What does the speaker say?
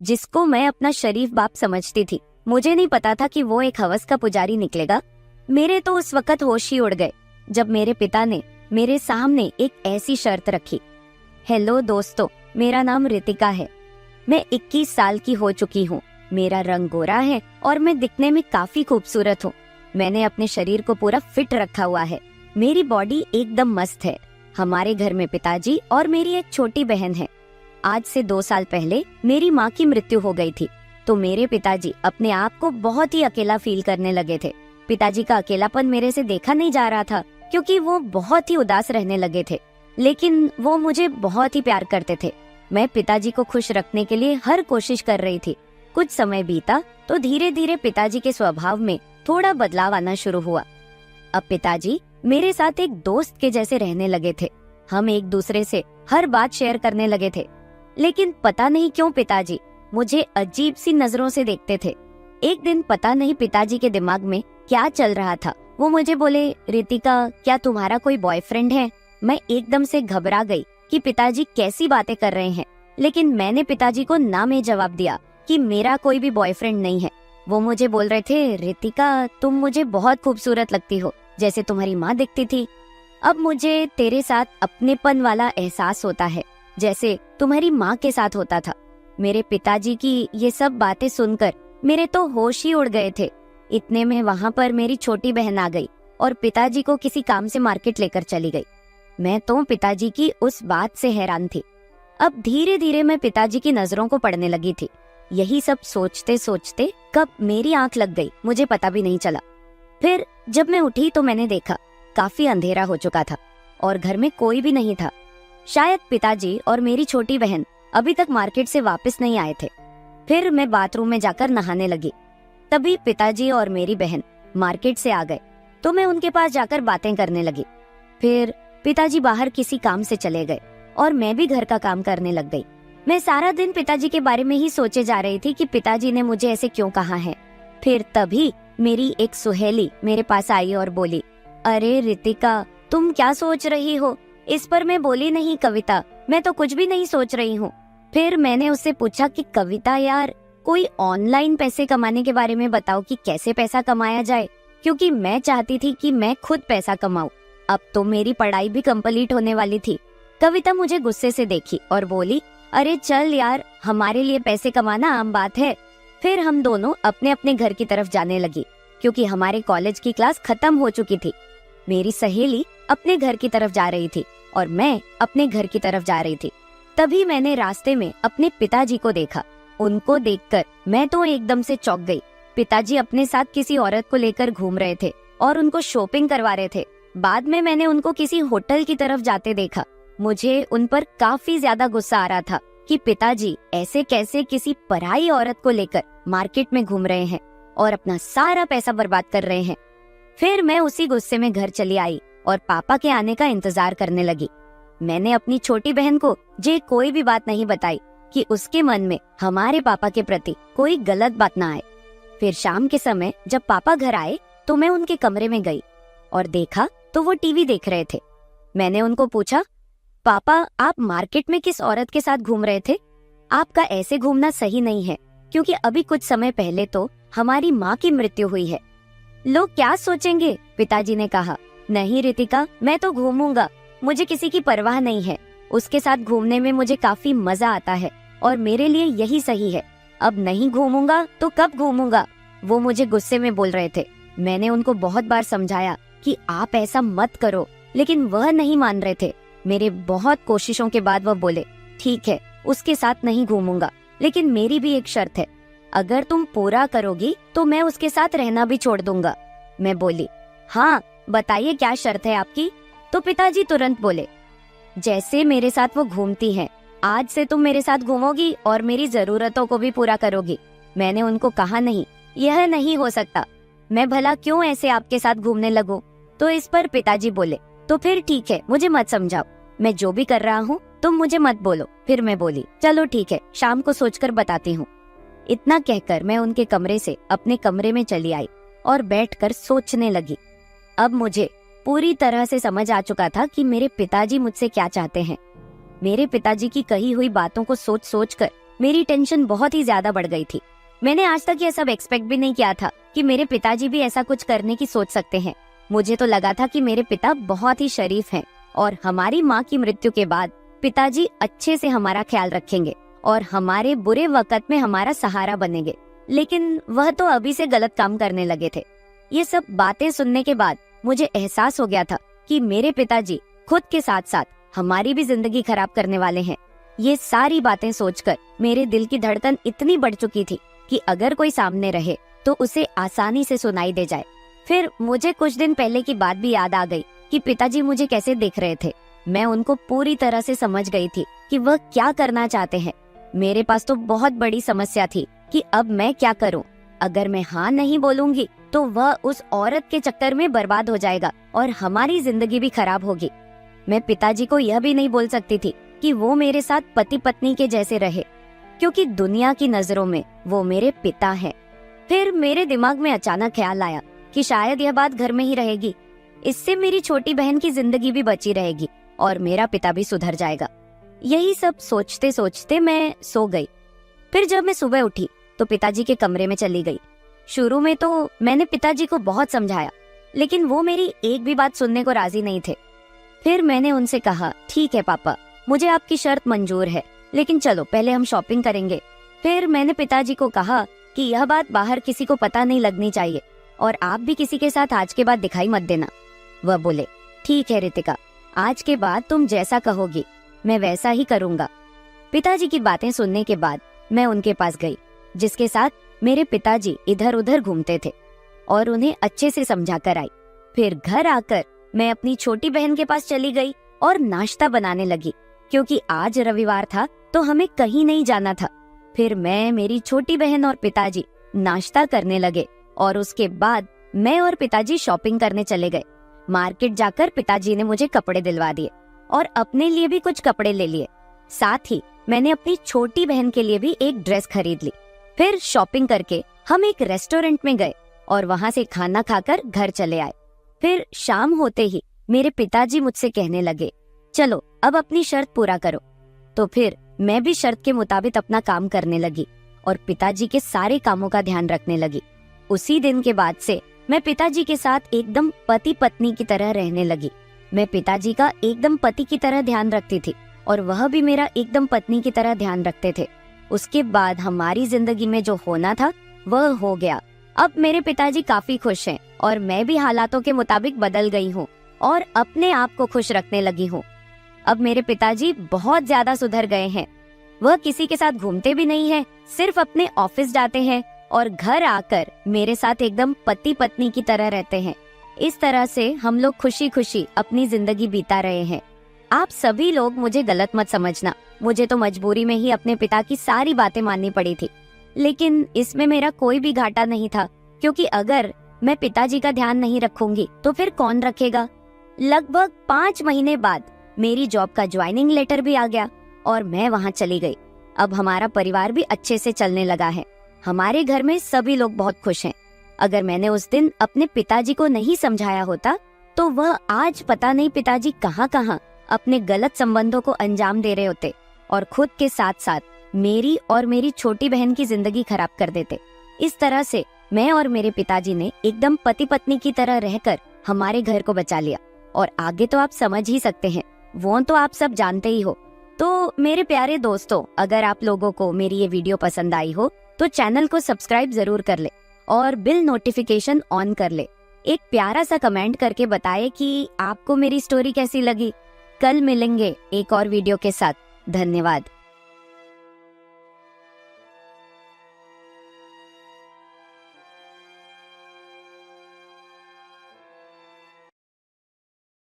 जिसको मैं अपना शरीफ बाप समझती थी। मुझे नहीं पता था कि वो एक हवस का पुजारी निकलेगा। मेरे तो उस वक्त होश ही उड़ गए जब मेरे पिता ने मेरे सामने एक ऐसी शर्त रखी। हेलो दोस्तों, मेरा नाम रितिका है। मैं 21 साल की हो चुकी हूँ। मेरा रंग गोरा है और मैं दिखने में काफी खूबसूरत हूँ। मैंने अपने शरीर को पूरा फिट रखा हुआ है। मेरी बॉडी एकदम मस्त है। हमारे घर में पिताजी और मेरी एक छोटी बहन है। आज से 2 साल पहले मेरी माँ की मृत्यु हो गई थी, तो मेरे पिताजी अपने आप को बहुत ही अकेला फील करने लगे थे। पिताजी का अकेलापन मेरे से देखा नहीं जा रहा था, क्योंकि वो बहुत ही उदास रहने लगे थे। लेकिन वो मुझे बहुत ही प्यार करते थे। मैं पिताजी को खुश रखने के लिए हर कोशिश कर रही थी। कुछ समय बीता तो धीरे धीरे पिताजी के स्वभाव में थोड़ा बदलाव आना शुरू हुआ। अब पिताजी मेरे साथ एक दोस्त के जैसे रहने लगे थे। हम एक दूसरे से हर बात शेयर करने लगे थे। लेकिन पता नहीं क्यों पिताजी मुझे अजीब सी नजरों से देखते थे। एक दिन पता नहीं पिताजी के दिमाग में क्या चल रहा था, वो मुझे बोले, रितिका, क्या तुम्हारा कोई बॉयफ्रेंड है? मैं एकदम से घबरा गई कि पिताजी कैसी बातें कर रहे हैं। लेकिन मैंने पिताजी को ना में जवाब दिया कि मेरा कोई भी बॉयफ्रेंड नहीं है। वो मुझे बोल रहे थे, रितिका, तुम मुझे बहुत खूबसूरत लगती हो, जैसे तुम्हारी माँ दिखती थी। अब मुझे तेरे साथ अपनेपन वाला एहसास होता है, जैसे तुम्हारी माँ के साथ होता था। मेरे पिताजी की ये सब बातें सुनकर मेरे तो होश ही उड़ गए थे। इतने में वहाँ पर मेरी छोटी बहन आ गई और पिताजी को किसी काम से मार्केट लेकर चली गई। मैं तो पिताजी की उस बात से हैरान थी। अब धीरे धीरे मैं पिताजी की नजरों को पढ़ने लगी थी। यही सब सोचते सोचते कब मेरी आंख लग गई मुझे पता भी नहीं चला। फिर जब मैं उठी तो मैंने देखा काफी अंधेरा हो चुका था और घर में कोई भी नहीं था। शायद पिताजी और मेरी छोटी बहन अभी तक मार्केट से वापस नहीं आए थे। फिर मैं बाथरूम में जाकर नहाने लगी। तभी पिताजी और मेरी बहन मार्केट से आ गए, तो मैं उनके पास जाकर बातें करने लगी। फिर पिताजी बाहर किसी काम से चले गए और मैं भी घर का काम करने लग गई। मैं सारा दिन पिताजी के बारे में ही सोचे जा रही थी कि पिताजी ने मुझे ऐसे क्यों कहा है। फिर तभी मेरी एक सहेली मेरे पास आई और बोली, अरे रितिका, तुम क्या सोच रही हो? इस पर मैं बोली, नहीं कविता, मैं तो कुछ भी नहीं सोच रही हूँ। फिर मैंने उससे पूछा कि कविता यार, कोई ऑनलाइन पैसे कमाने के बारे में बताओ कि कैसे पैसा कमाया जाए, क्योंकि मैं चाहती थी कि मैं खुद पैसा कमाऊं। अब तो मेरी पढ़ाई भी कंप्लीट होने वाली थी। कविता मुझे गुस्से से देखी और बोली, अरे चल यार, हमारे लिए पैसे कमाना आम बात है। फिर हम दोनों अपने अपने घर की तरफ जाने लगी, क्योंकि हमारे कॉलेज की क्लास खत्म हो चुकी थी। मेरी सहेली अपने घर की तरफ जा रही थी और मैं अपने घर की तरफ जा रही थी। तभी मैंने रास्ते में अपने पिताजी को देखा। उनको देखकर मैं तो एकदम से चौंक गई। पिताजी अपने साथ किसी औरत को लेकर घूम रहे थे और उनको शॉपिंग करवा रहे थे। बाद में मैंने उनको किसी होटल की तरफ जाते देखा। मुझे उन पर काफी ज्यादा गुस्सा आ रहा था कि पिताजी ऐसे कैसे किसी पराई औरत को लेकर मार्केट में घूम रहे हैं और अपना सारा पैसा बर्बाद कर रहे हैं। फिर मैं उसी गुस्से में घर चली आई और पापा के आने का इंतजार करने लगी। मैंने अपनी छोटी बहन को जे कोई भी बात नहीं बताई कि उसके मन में हमारे पापा के प्रति कोई गलत बात ना आए। फिर शाम के समय जब पापा घर आए तो मैं उनके कमरे में गई और देखा तो वो टीवी देख रहे थे। मैंने उनको पूछा, पापा, आप मार्केट में किस औरत के साथ घूम रहे थे? आपका ऐसे घूमना सही नहीं है, क्योंकि अभी कुछ समय पहले तो हमारी माँ की मृत्यु हुई है। लोग क्या सोचेंगे? पिताजी ने कहा। नहीं रितिका, मैं तो घूमूंगा, मुझे किसी की परवाह नहीं है। उसके साथ घूमने में मुझे काफी मजा आता है और मेरे लिए यही सही है। अब नहीं घूमूंगा तो कब घूमूंगा? वो मुझे गुस्से में बोल रहे थे। मैंने उनको बहुत बार समझाया कि आप ऐसा मत करो, लेकिन वह नहीं मान रहे थे। मेरे बहुत कोशिशों के बाद वह बोले, ठीक है, उसके साथ नहीं घूमूंगा, लेकिन मेरी भी एक शर्त है। अगर तुम पूरा करोगी तो मैं उसके साथ रहना भी छोड़ दूंगा। मैं बोली, हाँ बताइए क्या शर्त है आपकी? तो पिताजी तुरंत बोले, जैसे मेरे साथ वो घूमती हैं, आज से तुम मेरे साथ घूमोगी और मेरी जरूरतों को भी पूरा करोगी। मैंने उनको कहा, नहीं, यह नहीं हो सकता। मैं भला क्यों ऐसे आपके साथ घूमने लगूं? तो इस पर पिताजी बोले, तो फिर ठीक है, मुझे मत समझाओ, मैं जो भी कर रहा हूँ तुम मुझे मत बोलो। फिर मैं बोली, चलो ठीक है, शाम को सोचकर बताती हूँ। इतना कहकर मैं उनके कमरे से अपने कमरे में चली आई और बैठकर सोचने लगी। अब मुझे पूरी तरह से समझ आ चुका था कि मेरे पिताजी मुझसे क्या चाहते हैं। मेरे पिताजी की कही हुई बातों को सोच सोच कर मेरी टेंशन बहुत ही ज्यादा बढ़ गई थी। मैंने आज तक यह सब एक्सपेक्ट भी नहीं किया था कि मेरे पिताजी भी ऐसा कुछ करने की सोच सकते हैं। मुझे तो लगा था कि मेरे पिता बहुत ही शरीफ हैं और हमारी माँ की मृत्यु के बाद पिताजी अच्छे से हमारा ख्याल रखेंगे और हमारे बुरे वक्त में हमारा सहारा बनेंगे। लेकिन वह तो अभी से गलत काम करने लगे थे। ये सब बातें सुनने के बाद मुझे एहसास हो गया था कि मेरे पिताजी खुद के साथ साथ हमारी भी जिंदगी खराब करने वाले हैं। ये सारी बातें सोचकर मेरे दिल की धड़कन इतनी बढ़ चुकी थी कि अगर कोई सामने रहे तो उसे आसानी से सुनाई दे जाए। फिर मुझे कुछ दिन पहले की बात भी याद आ गई कि पिताजी मुझे कैसे देख रहे थे। मैं उनको पूरी तरह से समझ गई थी कि वह क्या करना चाहते हैं। मेरे पास तो बहुत बड़ी समस्या थी कि अब मैं क्या करूं। अगर मैं हाँ नहीं बोलूंगी तो वह उस औरत के चक्कर में बर्बाद हो जाएगा और हमारी जिंदगी भी खराब होगी। मैं पिताजी को यह भी नहीं बोल सकती थी कि वो मेरे साथ पति पत्नी के जैसे रहे, क्योंकि दुनिया की नजरों में वो मेरे पिता हैं। फिर मेरे दिमाग में अचानक ख्याल आया कि शायद यह बात घर में ही रहेगी। इससे मेरी छोटी बहन की जिंदगी भी बची रहेगी और मेरा पिता भी सुधर जाएगा। यही सब सोचते सोचते मैं सो गई। फिर जब मैं सुबह उठी तो पिताजी के कमरे में चली गई। शुरू में तो मैंने पिताजी को बहुत समझाया, लेकिन वो मेरी एक भी बात सुनने को राजी नहीं थे। फिर मैंने उनसे कहा, ठीक है पापा, मुझे आपकी शर्त मंजूर है, लेकिन चलो पहले हम शॉपिंग करेंगे। फिर मैंने पिताजी को कहा कि यह बात बाहर किसी को पता नहीं लगनी चाहिए और आप भी किसी के साथ आज के बाद दिखाई मत देना। वह बोले, ठीक है रितिका, आज के बाद तुम जैसा कहोगी मैं वैसा ही करूँगा। पिताजी की बातें सुनने के बाद मैं उनके पास गई, जिसके साथ मेरे पिताजी इधर उधर घूमते थे, और उन्हें अच्छे से समझा कर आई। फिर घर आकर मैं अपनी छोटी बहन के पास चली गई और नाश्ता बनाने लगी, क्योंकि आज रविवार था तो हमें कहीं नहीं जाना था। फिर मैं, मेरी छोटी बहन और पिताजी नाश्ता करने लगे और उसके बाद मैं और पिताजी शॉपिंग करने चले गए। मार्केट जाकर पिताजी ने मुझे कपड़े दिलवा दिए और अपने लिए भी कुछ कपड़े ले लिए। साथ ही मैंने अपनी छोटी बहन के लिए भी एक ड्रेस खरीद ली। फिर शॉपिंग करके हम एक रेस्टोरेंट में गए और वहां से खाना खाकर घर चले आए। फिर शाम होते ही मेरे पिताजी मुझसे कहने लगे, चलो अब अपनी शर्त पूरा करो। तो फिर मैं भी शर्त के मुताबिक अपना काम करने लगी और पिताजी के सारे कामों का ध्यान रखने लगी। उसी दिन के बाद से मैं पिताजी के साथ एकदम पति पत्नी की तरह रहने लगी। मैं पिताजी का एकदम पति की तरह ध्यान रखती थी और वह भी मेरा एकदम पत्नी की तरह ध्यान रखते थे। उसके बाद हमारी जिंदगी में जो होना था वह हो गया। अब मेरे पिताजी काफी खुश हैं और मैं भी हालातों के मुताबिक बदल गई हूँ और अपने आप को खुश रखने लगी हूँ। अब मेरे पिताजी बहुत ज्यादा सुधर गए हैं। वह किसी के साथ घूमते भी नहीं हैं, सिर्फ अपने ऑफिस जाते हैं और घर आकर मेरे साथ एकदम पति पत्नी की तरह रहते हैं। इस तरह से हम लोग खुशी खुशी अपनी जिंदगी बीता रहे हैं। आप सभी लोग मुझे गलत मत समझना, मुझे तो मजबूरी में ही अपने पिता की सारी बातें माननी पड़ी थी, लेकिन इसमें मेरा कोई भी घाटा नहीं था, क्योंकि अगर मैं पिताजी का ध्यान नहीं रखूंगी तो फिर कौन रखेगा। लगभग 5 महीने बाद मेरी जॉब का ज्वाइनिंग लेटर भी आ गया और मैं वहाँ चली गई। अब हमारा परिवार भी अच्छे से चलने लगा है। हमारे घर में सभी लोग बहुत खुश हैं। अगर मैंने उस दिन अपने पिताजी को नहीं समझाया होता तो वह आज पता नहीं पिताजी कहाँ कहाँ अपने गलत संबंधों को अंजाम दे रहे होते और खुद के साथ साथ मेरी और मेरी छोटी बहन की जिंदगी खराब कर देते। इस तरह से मैं और मेरे पिताजी ने एकदम पति पत्नी की तरह रहकर हमारे घर को बचा लिया। और आगे तो आप समझ ही सकते हैं, वो तो आप सब जानते ही हो। तो मेरे प्यारे दोस्तों, अगर आप लोगों को मेरी ये वीडियो पसंद आई हो तो चैनल को सब्सक्राइब जरूर कर ले और बिल नोटिफिकेशन ऑन कर ले। एक प्यारा सा कमेंट करके बताएं कि आपको मेरी स्टोरी कैसी लगी। कल मिलेंगे एक और वीडियो के साथ। धन्यवाद।